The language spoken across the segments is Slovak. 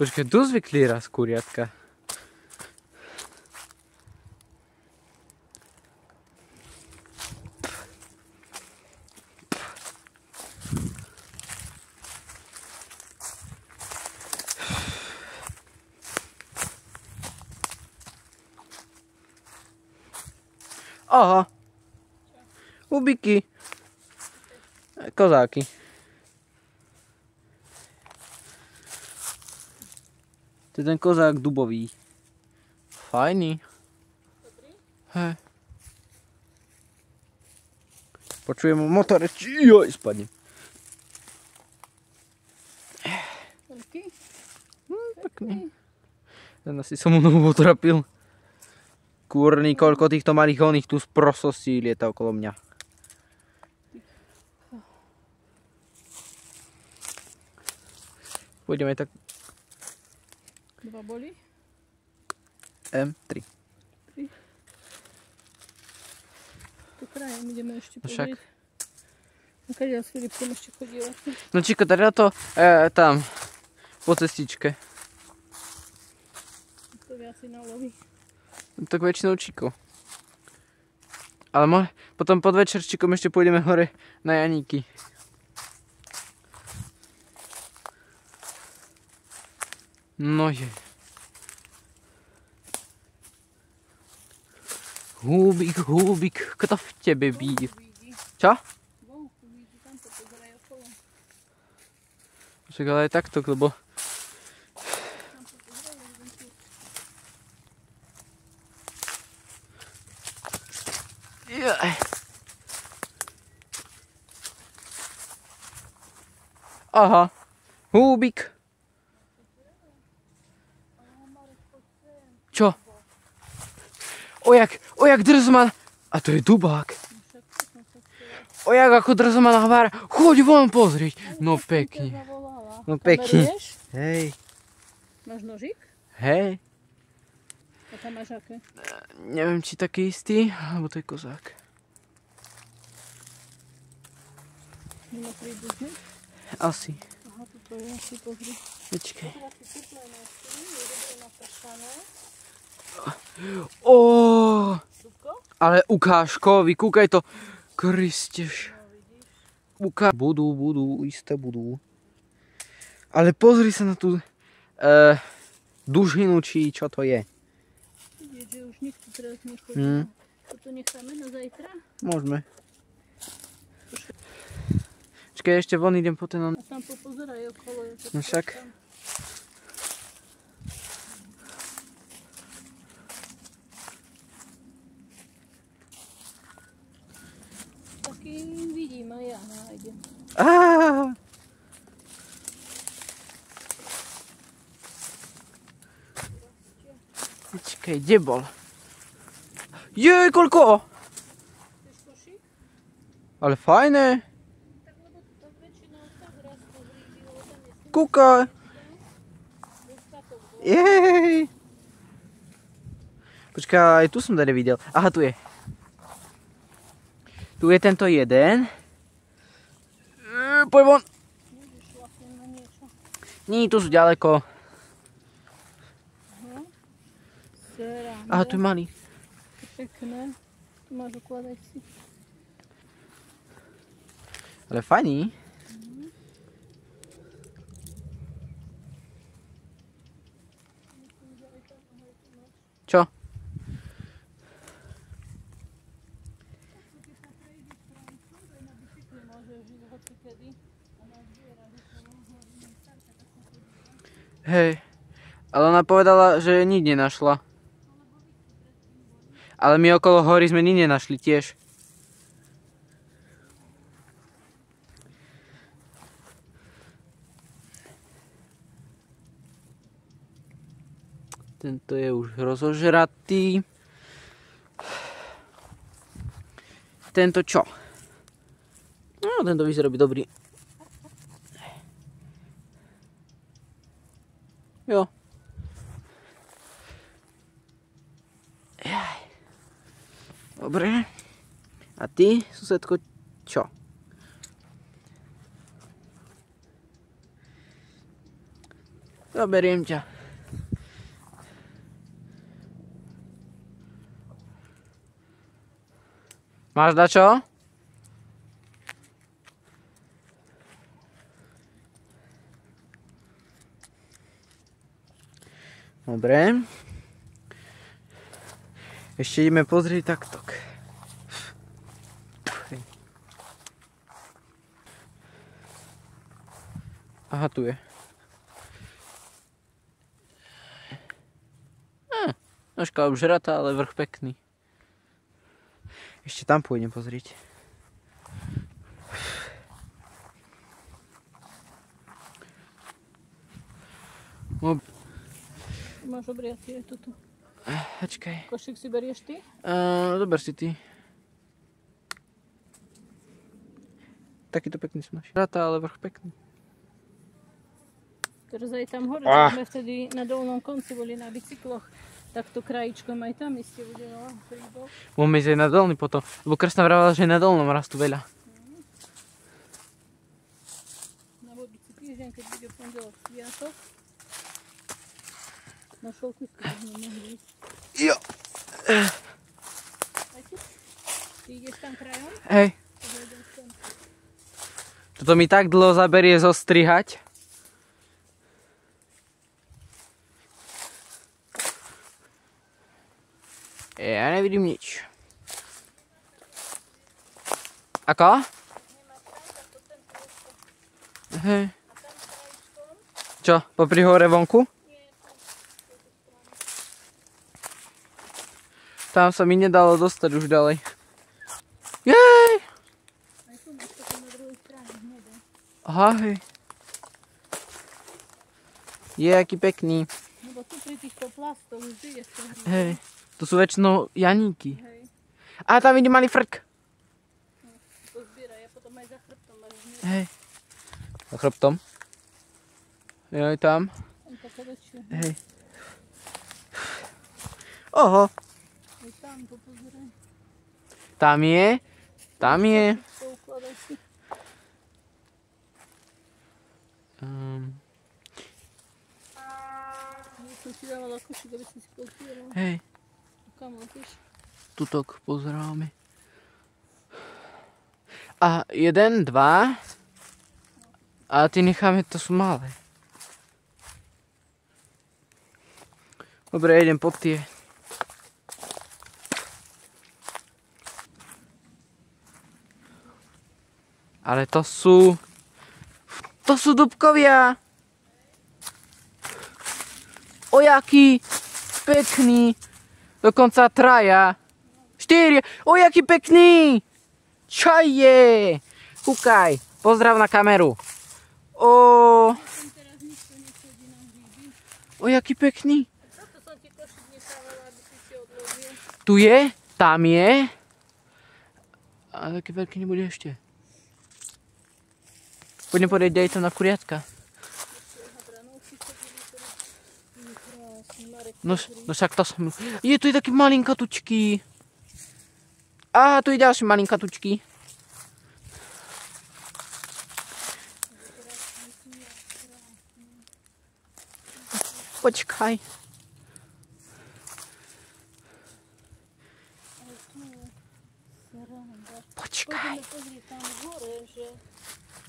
Počkaj, tu zvykli raz kuriatka. Aha. Hubiky. Kozáky. To je ten kozák dubový. Fajný. Hej. Počujem motore. Joj, spadnem. Veľký? Pekný. Ten asi som mu novu potrapil. Kúrny, koľko týchto malých oných tu z prosostí lieta okolo mňa. Pôjdeme tak... Dva boli? M3. Tu krajem ideme ešte Však. pozrieť. A keď ja s Filipkom ešte chodila. No Čiko, tady na to tam, po cestičke. To viac si naloví. Tak väčšinou Čiko. Ale potom podvečer s Čikom ešte pôjdeme hore na Janíky. No je. Húbik, kto v tebe bíde? Čo? Vonku vidí, tam to pozeraj okolo. Však ale aj takto, lebo... Tam to pozeraj, vonku. Jaj. Aha, húbik. Čo? Ojak drzman. A to je dubák. Ojak ako drzman hvára. Choď von pozrieť. No pekne. No pekne. Hej. Máš nožík? Hej. A tam máš aké? Neviem, či taký istý, alebo to je kozák. Mimo príbuzný? Asi. Aha, toto je asi pozri. Počkej. To asi teplé nosy, je dobre napršané. Dubko? Ale ukážkovi, kúkaj to. Kristež. Budú, isté budú. Ale pozri sa na tú dužinu, či čo to je. Vidieť, že už nikto teraz nechodí. Toto necháme na zajtra? Môžeme. Počkaj, ešte von idem po ten... A tam popozeraj okolo. No však. Taký vidím a ja nájdem. Počkaj, kde bol? Jej, koľko? Chceš košík? Ale fajné. Tak lebo to tak väčšinou tak raz pohrídi, lebo tam je Kúkaj. Jej. Počkaj, tu som tady videl. Aha, tu je. Tu je tento jeden. Poď von. Môžeš vlastne na niečo. Nie, tu sú ďaleko. Sranda. Aha, tu je malý. Pekné. Tu máš ukladať si. Ale fajný. Čo? Hej, ale ona povedala, že nič nenašla. Ale my okolo hory sme nič nenašli tiež. Tento je už rozožratý. Tento čo? No, tento vyzerá byť dobrý. Jo. Dobre. A ty, susedko, čo? Zaberiem ťa. Máš dačo? Dobre. Ešte ideme pozrieť taktok. Aha, tu je. Nožka obžratá, ale vrch pekný. Ešte tam pôjdem pozrieť. Máš obriatie toto. Počkaj. Košík si berieš ty? Dober si ty. Takýto pekný si máš. Žratá, ale vrch pekný. Teraz aj tam hore, sme vtedy na dolnom konci boli na bicykloch. Takto krajíčkom aj tam iste udelala príbol. Môžeme ísť aj na dolný potom. Lebo Krstná vravala, že na dolnom rastú veľa. Na budúci týždeň, keď bude pondelok sviatok. Na šolku si sme mohli ísť. Jo. Ty ideš tam krajom? Hej. Toto mi tak dlho zaberie zostrihať. Ja nevidím nič. Ako? Hej. Čo, popri hore vonku? Tam sa mi nedalo dostať už ďalej. Jej! Aj tu máš potom na druhej strane hnedé. Aha, hej. Je, aký pekný. Lebo tu pri týchto plastoch vždy je to. Hej. To sú väčšinou janíky. Hej. A tam vidím malý frk. No, to zbiera, ja potom aj za chrbtom máš hnedé. Hej. Za chrbtom? Joj, tam. Tam také väčšie. Hej. Oho. Aj tam popozeraj. Tam je. Tam je. Poukladaj si. Ja som si dávala košík, aby si si pozbieral. Hej. Kam letíš? Tutok pozeráme. A 1, 2. A ty necháme, to sú malé. Dobre, idem pod tie. Ale to sú dubkovia. O, jaký pekný. Dokonca traja. 4. O, jaký pekný. Čo je? Kúkaj. Pozdrav na kameru. O, jaký pekný. Toto som ti košík nechávala, aby si si odložil. Tu je, tam je. A taký veľký nebude ešte. Poďme podieť aj tam na kuriatka. No však to som... Je, tu je taký malinkatučký. Aha, tu je ďalší malinkatučký. Počkaj. Počkaj. Poďme pozrieť tam hore, že...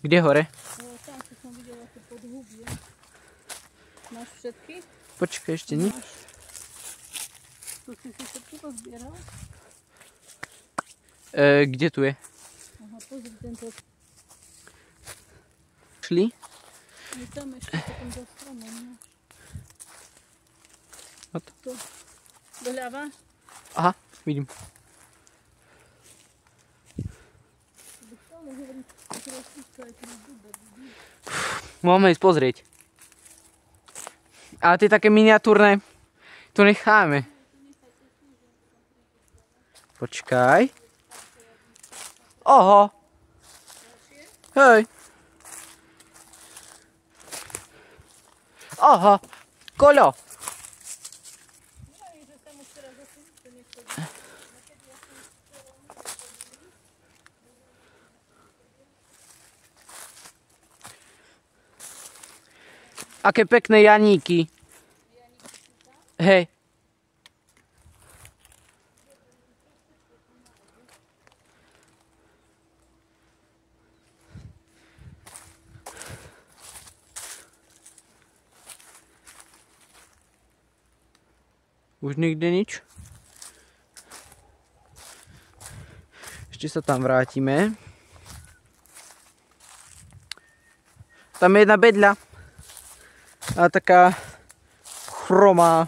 Kde hore? Tam som videla to podhubie. Máš všetky? Počkaj, ešte nie. Tu si všetky pozbieral? Kde tu je? Aha, pozri tento. Šli? Je tam ešte potom za stromom, máš. Tu. Doľava? Aha, vidím. Môžeme ísť pozrieť. Ale tie také miniatúrne, tu necháme. Počkaj. Oho. Hej. Oho. Koľo. Aké pekné janíky. Hej. Už nikde nič. Ešte sa tam vrátime. Tam je jedna bedľa. A taká chromá.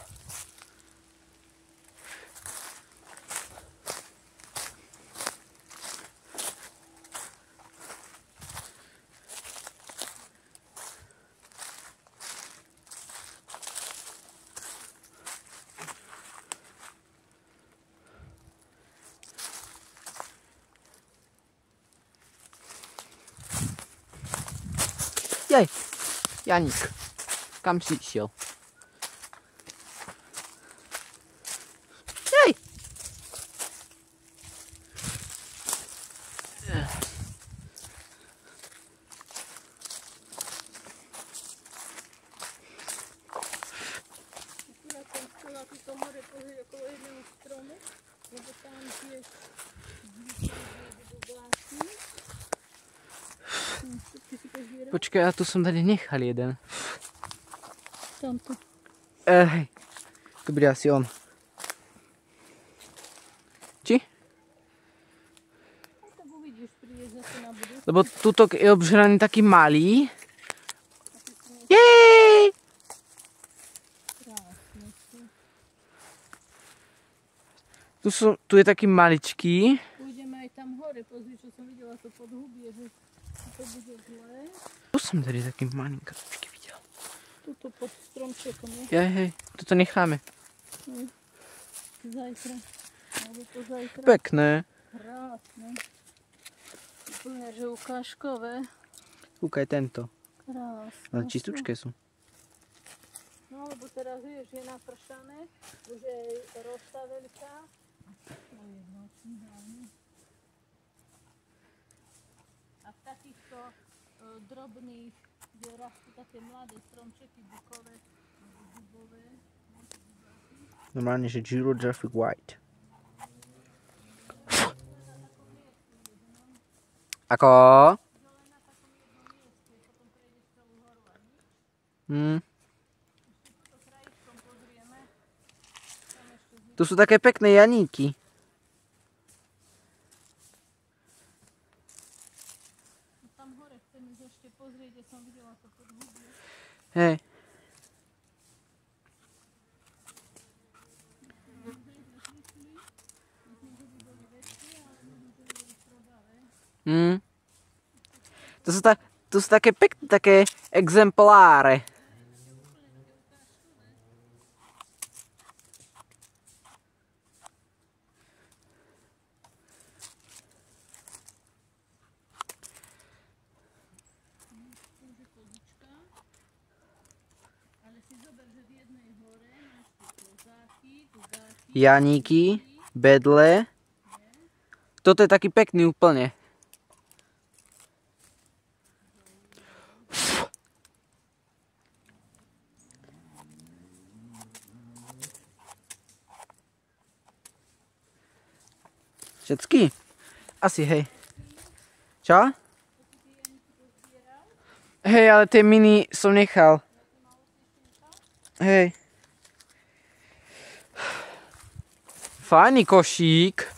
Jaj, Janík, kam si išiel? Jaj! Počkaj, ja tu som tady nechal jeden. Tamto. Hej, to bude asi on. Či? Tak uvidíš, prídeš zase na budúci. Lebo tuto je obžraný taký malý. Jej! Krásne sú. Tu je taký maličký. Pôjdeme aj tam hore, pozri, čo som videla, to podhubie, že to bude zlé. Tu som tady taký malinkatúčky videl. Tuto pod stromčekom je. Hej, toto necháme. Zajtra. Alebo pozajtra. Pekné. Krásne. Úplne, že ukážkové. Kúkaj tento. Krásne. Ale čistúčké sú. No, lebo teraz vieš, je napršané, už je rosta veľká. No jednotný hlavne. A v takýchto drobných, kde rastú také mladé stromčeky bukové, dubové. Normálne, že Girographic White. Ako? Tu sú také pekné janíky. Tam hore chcem ísť ešte pozrieť, kde som videla to podhubie. Hej. To sú také pekné, také exempláre. Janíky, bedle. Toto je taký pekný úplne. Všetky? Asi, hej. Čo? Hej, ale tie mini som nechal. Hej. Fajný košík.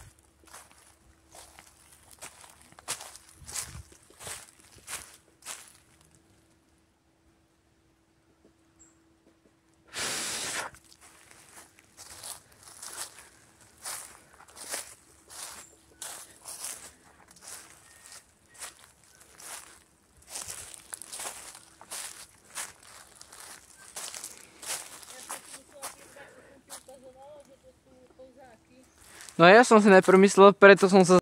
No ja som si najprv myslel, preto som sa